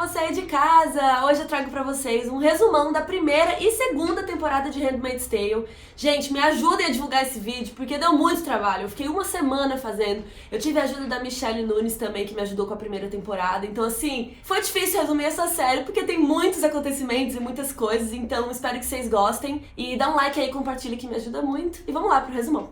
você aí de casa! Hoje eu trago pra vocês um resumão da primeira e segunda temporada de Handmaid's Tale. Gente, me ajudem a divulgar esse vídeo, porque deu muito trabalho. Eu fiquei uma semana fazendo. Eu tive a ajuda da Michelle Nunes também, que me ajudou com a primeira temporada. Então, assim, foi difícil resumir essa série, porque tem muitos acontecimentos e muitas coisas. Então, espero que vocês gostem. E dá um like aí, compartilha, que me ajuda muito. E vamos lá pro resumão.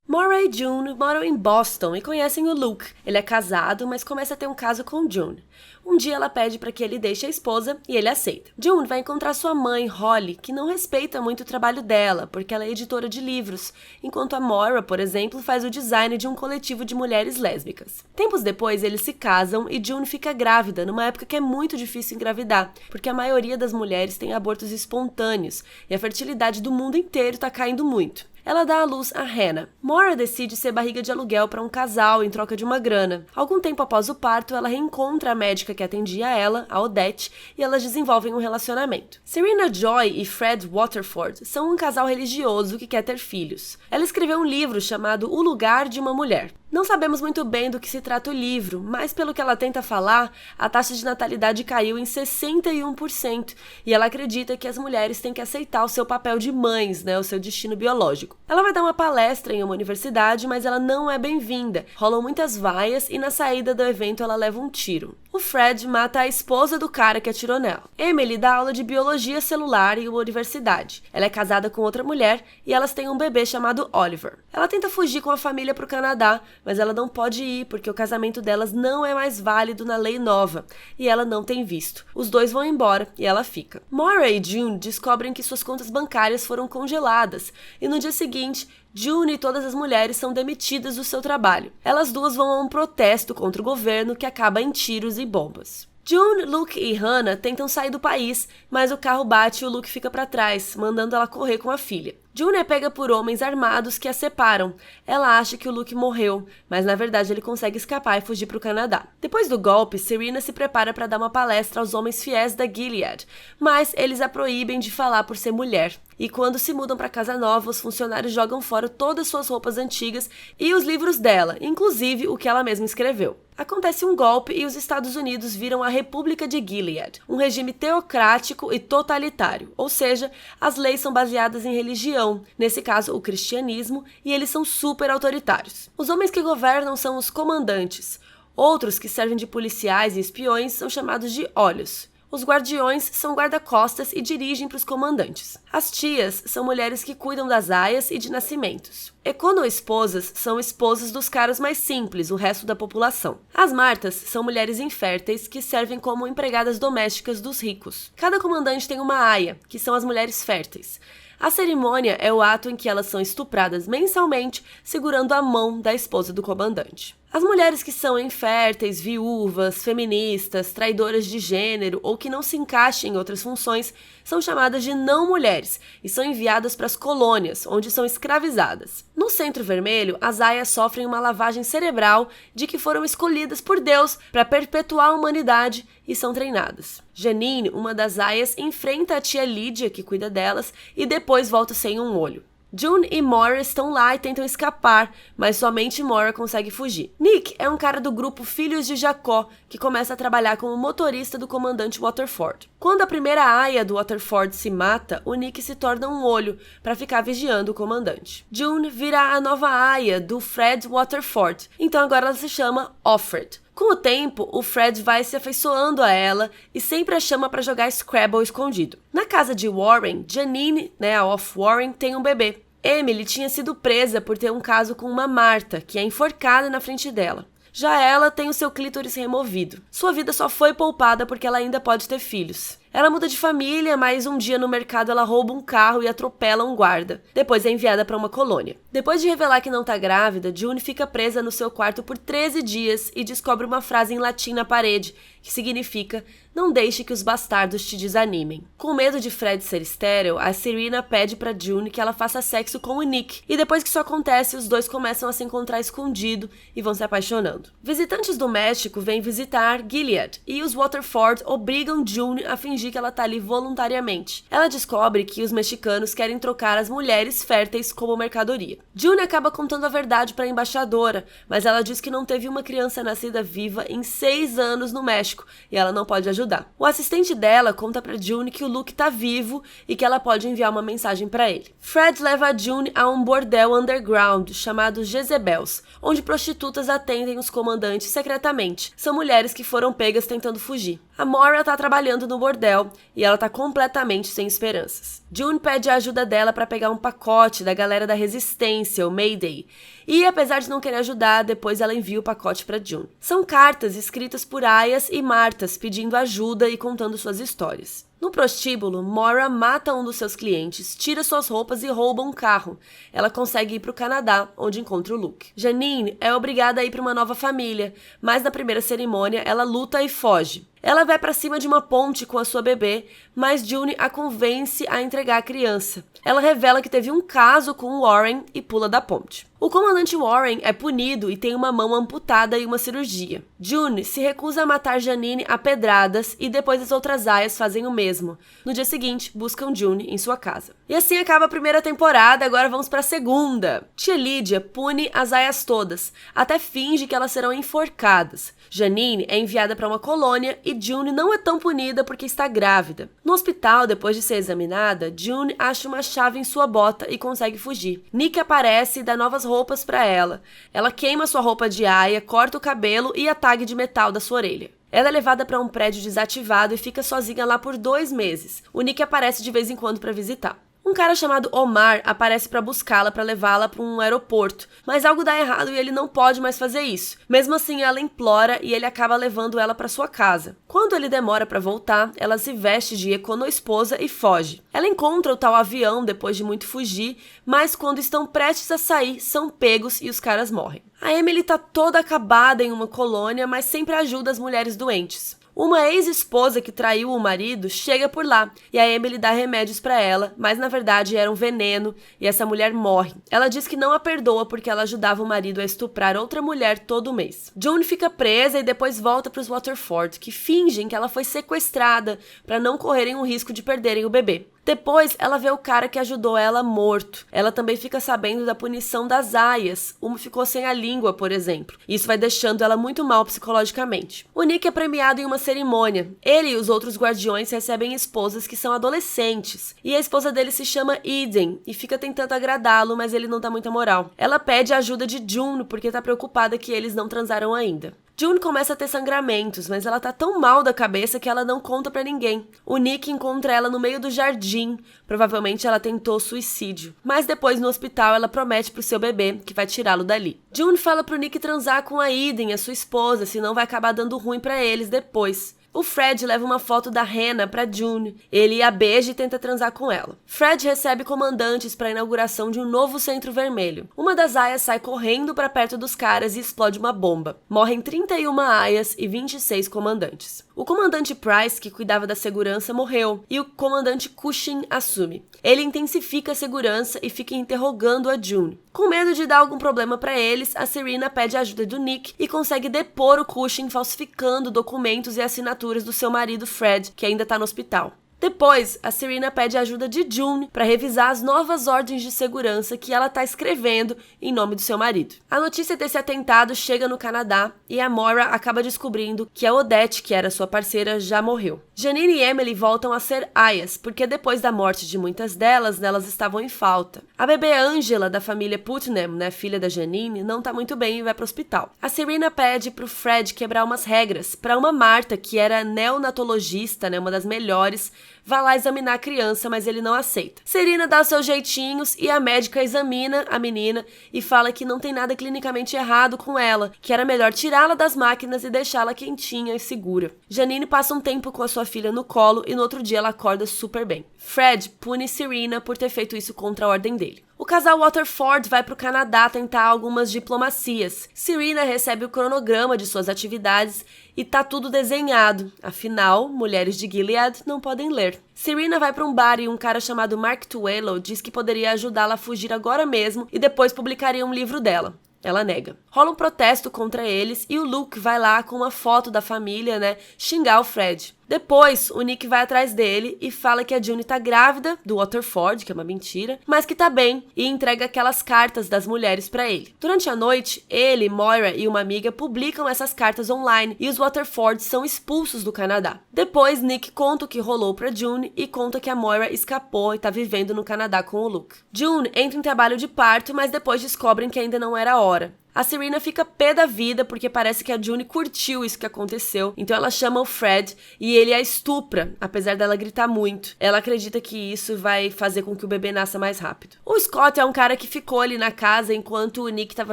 Maura e June moram em Boston e conhecem o Luke. Ele é casado, mas começa a ter um caso com June. Um dia ela pede para que ele deixe a esposa e ele aceita. June vai encontrar sua mãe, Holly, que não respeita muito o trabalho dela, porque ela é editora de livros, enquanto a Maura, por exemplo, faz o design de um coletivo de mulheres lésbicas. Tempos depois, eles se casam e June fica grávida, numa época que é muito difícil engravidar, porque a maioria das mulheres tem abortos espontâneos e a fertilidade do mundo inteiro está caindo muito. Ela dá à luz a Hannah. Maura decide ser barriga de aluguel para um casal em troca de uma grana. Algum tempo após o parto, ela reencontra a médica que atendia ela, a Odette, e elas desenvolvem um relacionamento. Serena Joy e Fred Waterford são um casal religioso que quer ter filhos. Ela escreveu um livro chamado O Lugar de uma Mulher. Não sabemos muito bem do que se trata o livro, mas pelo que ela tenta falar, a taxa de natalidade caiu em 61%, e ela acredita que as mulheres têm que aceitar o seu papel de mães, o seu destino biológico. Ela vai dar uma palestra em uma universidade, mas ela não é bem-vinda. Rolam muitas vaias e na saída do evento ela leva um tiro. O Fred mata a esposa do cara que atirou nela. Emily dá aula de biologia celular em uma universidade. Ela é casada com outra mulher e elas têm um bebê chamado Oliver. Ela tenta fugir com a família para o Canadá, mas ela não pode ir porque o casamento delas não é mais válido na lei nova e ela não tem visto. Os dois vão embora e ela fica. Maura e June descobrem que suas contas bancárias foram congeladas e no dia seguinte, June e todas as mulheres são demitidas do seu trabalho. Elas duas vão a um protesto contra o governo que acaba em tiros e bombas. June, Luke e Hannah tentam sair do país, mas o carro bate e o Luke fica para trás, mandando ela correr com a filha. June é pega por homens armados que a separam. Ela acha que o Luke morreu, mas na verdade ele consegue escapar e fugir para o Canadá. Depois do golpe, Serena se prepara para dar uma palestra aos homens fiéis da Gilead, mas eles a proíbem de falar por ser mulher. E quando se mudam para casa nova, os funcionários jogam fora todas suas roupas antigas e os livros dela, inclusive o que ela mesma escreveu. Acontece um golpe e os Estados Unidos viram a República de Gilead, um regime teocrático e totalitário, ou seja, as leis são baseadas em religião, nesse caso o cristianismo, e eles são super autoritários. Os homens que governam são os comandantes. Outros que servem de policiais e espiões são chamados de olhos. Os guardiões são guarda-costas e dirigem para os comandantes. As tias são mulheres que cuidam das aias e de nascimentos. Econo-esposas são esposas dos caras mais simples, o resto da população. As martas são mulheres inférteis que servem como empregadas domésticas dos ricos. Cada comandante tem uma aia, que são as mulheres férteis. A cerimônia é o ato em que elas são estupradas mensalmente, segurando a mão da esposa do comandante. As mulheres que são inférteis, viúvas, feministas, traidoras de gênero ou que não se encaixem em outras funções são chamadas de não-mulheres e são enviadas para as colônias, onde são escravizadas. No Centro Vermelho, as aias sofrem uma lavagem cerebral de que foram escolhidas por Deus para perpetuar a humanidade e são treinadas. Janine, uma das aias, enfrenta a tia Lídia, que cuida delas, e depois volta sem um olho. June e Maura estão lá e tentam escapar, mas somente Maura consegue fugir. Nick é um cara do grupo Filhos de Jacó, que começa a trabalhar como motorista do comandante Waterford. Quando a primeira aia do Waterford se mata, o Nick se torna um olho para ficar vigiando o comandante. June vira a nova aia do Fred Waterford, então agora ela se chama Offred. Com o tempo, o Fred vai se afeiçoando a ela e sempre a chama para jogar Scrabble escondido. Na casa de Warren, Janine, a Off Warren, tem um bebê. Emily tinha sido presa por ter um caso com uma Marta, que é enforcada na frente dela. Já ela tem o seu clítoris removido. Sua vida só foi poupada porque ela ainda pode ter filhos. Ela muda de família, mas um dia no mercado ela rouba um carro e atropela um guarda. Depois é enviada para uma colônia. Depois de revelar que não tá grávida, June fica presa no seu quarto por 13 dias e descobre uma frase em latim na parede, que significa "Não deixe que os bastardos te desanimem". Com medo de Fred ser estéril, a Serena pede para June que ela faça sexo com o Nick, e depois que isso acontece, os dois começam a se encontrar escondido e vão se apaixonando. Visitantes do México vêm visitar Gilead, e os Waterford obrigam June a fingir fingir que ela tá ali voluntariamente. Ela descobre que os mexicanos querem trocar as mulheres férteis como mercadoria. June acaba contando a verdade para a embaixadora, mas ela diz que não teve uma criança nascida viva em 6 anos no México e ela não pode ajudar. O assistente dela conta pra June que o Luke tá vivo e que ela pode enviar uma mensagem para ele. Fred leva a June a um bordel underground chamado Jezebels, onde prostitutas atendem os comandantes secretamente. São mulheres que foram pegas tentando fugir. A Moira tá trabalhando no bordel e ela tá completamente sem esperanças. June pede a ajuda dela para pegar um pacote da galera da Resistência, o Mayday. E apesar de não querer ajudar, depois ela envia o pacote para June. São cartas escritas por Ayas e Martas pedindo ajuda e contando suas histórias. No prostíbulo, Moira mata um dos seus clientes, tira suas roupas e rouba um carro. Ela consegue ir para o Canadá, onde encontra o Luke. Janine é obrigada a ir para uma nova família, mas na primeira cerimônia ela luta e foge. Ela vai para cima de uma ponte com a sua bebê, mas June a convence a entregar a criança. Ela revela que teve um caso com Warren e pula da ponte. O comandante Warren é punido e tem uma mão amputada e uma cirurgia. June se recusa a matar Janine a pedradas e depois as outras aias fazem o mesmo. No dia seguinte, buscam June em sua casa. E assim acaba a primeira temporada, agora vamos para a segunda. Tia Lydia pune as aias todas, até finge que elas serão enforcadas. Janine é enviada para uma colônia e June não é tão punida porque está grávida. No hospital, depois de ser examinada, June acha uma chave em sua bota e consegue fugir. Nick aparece e dá novas roupas para ela. Ela queima sua roupa de aia, corta o cabelo e a tag de metal da sua orelha. Ela é levada para um prédio desativado e fica sozinha lá por 2 meses. O Nick aparece de vez em quando para visitar. Um cara chamado Omar aparece para buscá-la para levá-la para um aeroporto, mas algo dá errado e ele não pode mais fazer isso. Mesmo assim, ela implora e ele acaba levando ela para sua casa. Quando ele demora para voltar, ela se veste de econo-esposa e foge. Ela encontra o tal avião depois de muito fugir, mas quando estão prestes a sair, são pegos e os caras morrem. A Emily tá toda acabada em uma colônia, mas sempre ajuda as mulheres doentes. Uma ex-esposa que traiu o marido chega por lá e a Emily dá remédios pra ela, mas na verdade era um veneno e essa mulher morre. Ela diz que não a perdoa porque ela ajudava o marido a estuprar outra mulher todo mês. June fica presa e depois volta pros Waterford, que fingem que ela foi sequestrada pra não correrem o risco de perderem o bebê. Depois, ela vê o cara que ajudou ela morto. Ela também fica sabendo da punição das aias. Uma ficou sem a língua, por exemplo. Isso vai deixando ela muito mal psicologicamente. O Nick é premiado em uma cerimônia. Ele e os outros guardiões recebem esposas que são adolescentes. E a esposa dele se chama Eden e fica tentando agradá-lo, mas ele não dá muita moral. Ela pede a ajuda de June porque tá preocupada que eles não transaram ainda. June começa a ter sangramentos, mas ela tá tão mal da cabeça que ela não conta pra ninguém. O Nick encontra ela no meio do jardim. Provavelmente ela tentou suicídio. Mas depois no hospital ela promete pro seu bebê que vai tirá-lo dali. June fala pro Nick transar com a Eden, a sua esposa, senão vai acabar dando ruim pra eles depois. O Fred leva uma foto da Hannah pra June. Ele a beija e tenta transar com ela. Fred recebe comandantes para a inauguração de um novo centro vermelho. Uma das aias sai correndo para perto dos caras e explode uma bomba. Morrem 31 aias e 26 comandantes. O comandante Price, que cuidava da segurança, morreu e o comandante Cushing assume. Ele intensifica a segurança e fica interrogando a June. Com medo de dar algum problema para eles, a Serena pede a ajuda do Nick e consegue depor o Cushing falsificando documentos e assinaturas do seu marido Fred, que ainda está no hospital. Depois, a Serena pede a ajuda de June para revisar as novas ordens de segurança que ela está escrevendo em nome do seu marido. A notícia desse atentado chega no Canadá e a Moira acaba descobrindo que a Odette, que era sua parceira, já morreu. Janine e Emily voltam a ser aias, porque depois da morte de muitas delas, elas estavam em falta. A bebê Angela, da família Putnam, filha da Janine, não tá muito bem e vai pro hospital. A Serena pede pro Fred quebrar umas regras para uma Marta, que era neonatologista, uma das melhores, vai lá examinar a criança, mas ele não aceita. Serena dá seus jeitinhos e a médica examina a menina e fala que não tem nada clinicamente errado com ela, que era melhor tirá-la das máquinas e deixá-la quentinha e segura. Janine passa um tempo com a sua filha no colo e no outro dia ela acorda super bem. Fred pune Serena por ter feito isso contra a ordem dele. O casal Waterford vai para o Canadá tentar algumas diplomacias. Serena recebe o cronograma de suas atividades e tá tudo desenhado. Afinal, mulheres de Gilead não podem ler. Serena vai para um bar e um cara chamado Mark Tuello diz que poderia ajudá-la a fugir agora mesmo e depois publicaria um livro dela. Ela nega. Rola um protesto contra eles e o Luke vai lá com uma foto da família, xingar o Fred. Depois, o Nick vai atrás dele e fala que a June tá grávida do Waterford, que é uma mentira, mas que tá bem, e entrega aquelas cartas das mulheres pra ele. Durante a noite, ele, Moira e uma amiga publicam essas cartas online e os Waterfords são expulsos do Canadá. Depois, Nick conta o que rolou pra June e conta que a Moira escapou e tá vivendo no Canadá com o Luke. June entra em trabalho de parto, mas depois descobrem que ainda não era a hora. A Serena fica pé da vida porque parece que a June curtiu isso que aconteceu, então ela chama o Fred e ele a estupra, apesar dela gritar muito. Ela acredita que isso vai fazer com que o bebê nasça mais rápido. O Scott é um cara que ficou ali na casa enquanto o Nick tava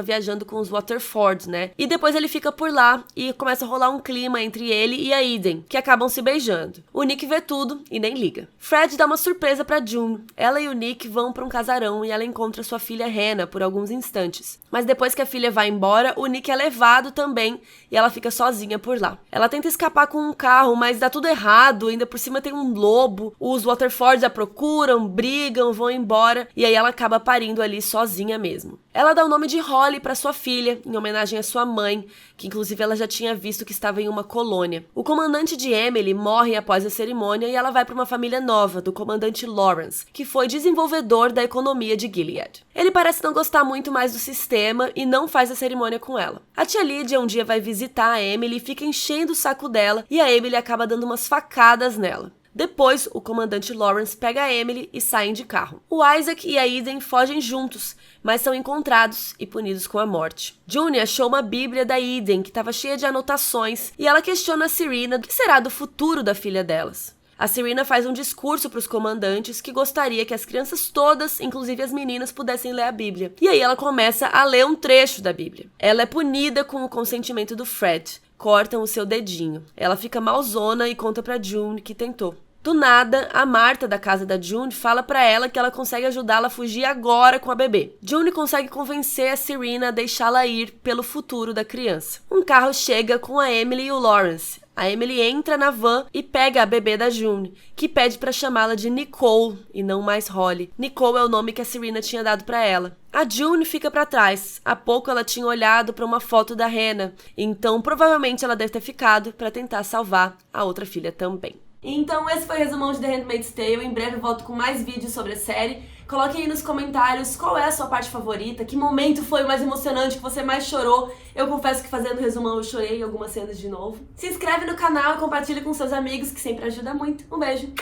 viajando com os Waterfords, né? E depois ele fica por lá e começa a rolar um clima entre ele e a Eden, que acabam se beijando. O Nick vê tudo e nem liga. Fred dá uma surpresa pra June. Ela e o Nick vão pra um casarão e ela encontra sua filha Hannah por alguns instantes. Mas depois que a filha vai embora, o Nick é levado também e ela fica sozinha por lá. Ela tenta escapar com um carro, mas dá tudo errado, ainda por cima tem um lobo, os Waterfords a procuram, brigam, vão embora e aí ela acaba parindo ali sozinha mesmo. Ela dá o nome de Holly para sua filha, em homenagem à sua mãe, que inclusive ela já tinha visto que estava em uma colônia. O comandante de Emily morre após a cerimônia e ela vai para uma família nova, do comandante Lawrence, que foi desenvolvedor da economia de Gilead. Ele parece não gostar muito mais do sistema e não faz a cerimônia com ela. A tia Lydia um dia vai visitar a Emily e fica enchendo o saco dela e a Emily acaba dando umas facadas nela. Depois, o comandante Lawrence pega a Emily e saem de carro. O Isaac e a Eden fogem juntos, mas são encontrados e punidos com a morte. June achou uma bíblia da Eden que estava cheia de anotações e ela questiona a Serena o que será do futuro da filha delas. A Serena faz um discurso para os comandantes que gostaria que as crianças todas, inclusive as meninas, pudessem ler a Bíblia. E aí ela começa a ler um trecho da Bíblia. Ela é punida com o consentimento do Fred. Cortam o seu dedinho. Ela fica malzona e conta pra June que tentou. Do nada, a Marta da casa da June fala pra ela que ela consegue ajudá-la a fugir agora com a bebê. June consegue convencer a Serena a deixá-la ir pelo futuro da criança. Um carro chega com a Emily e o Lawrence. A Emily entra na van e pega a bebê da June, que pede pra chamá-la de Nicole e não mais Holly. Nicole é o nome que a Serena tinha dado pra ela. A June fica pra trás. Há pouco ela tinha olhado pra uma foto da Hannah, então provavelmente ela deve ter ficado pra tentar salvar a outra filha também. Então esse foi o resumão de The Handmaid's Tale. Em breve eu volto com mais vídeos sobre a série. Coloquem aí nos comentários qual é a sua parte favorita, que momento foi o mais emocionante, que você mais chorou. Eu confesso que fazendo o resumão eu chorei em algumas cenas de novo. Se inscreve no canal e compartilha com seus amigos, que sempre ajuda muito. Um beijo!